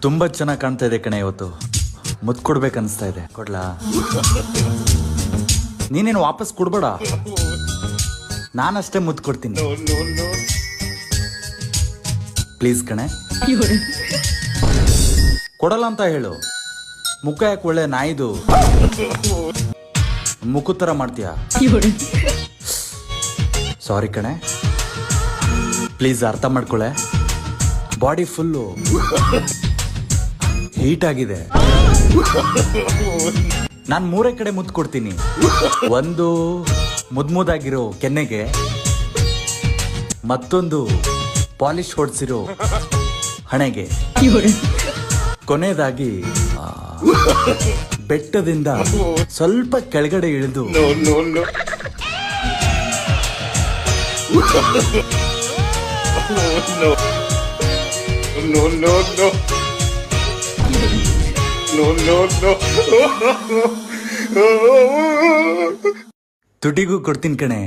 ತುಂಬಾ ಚೆನ್ನಾಗಿ ಕಾಣ್ತಾ ಇದೆ ಕಣೆ ಇವತ್ತು. ಮುತ್ತು ಕೊಡ್ಬೇಕನ್ನಿಸ್ತಾ ಇದೆ. ಕೊಡ್ಲಾ? ನೀನೇನು ವಾಪಸ್ ಕೊಡ್ಬೇಡ, ನಾನಷ್ಟೇ ಮುತ್ತು ಕೊಡ್ತೀನಿ. ಪ್ಲೀಸ್ ಕಣೆ. ಕೊಡಲ್ಲ ಅಂತ ಹೇಳು. ಮುಖ ಯಾಕೆ ಒಳ್ಳೆ ನಾಯಿದು ಮುಖ ತರ ಮಾಡ್ತೀಯ? ಸಾರಿ ಕಣೆ, ಪ್ಲೀಸ್ ಅರ್ಥ ಮಾಡ್ಕೊಳೆ. ಬಾಡಿ ಫುಲ್ಲು ಹೀಟ್ ಆಗಿದೆ. ನಾನು 3 ಕಡೆ ಮುದ್ದು ಕೊಡ್ತೀನಿ. ಒಂದು ಮುದ್ದಾಗಿರೋ ಕೆನ್ನೆಗೆ, ಮತ್ತೊಂದು ಪಾಲಿಶ್ ಹೊಡ್ಸಿರೋ ಹಣೆಗೆ, ಕೊನೆಯದಾಗಿ ಬೆಟ್ಟದಿಂದ ಸ್ವಲ್ಪ ಕೆಳಗಡೆ ಇಳಿದು ತುಟಿಗೂ ಕೊಡ್ತೀನಿ ಕಣೆ.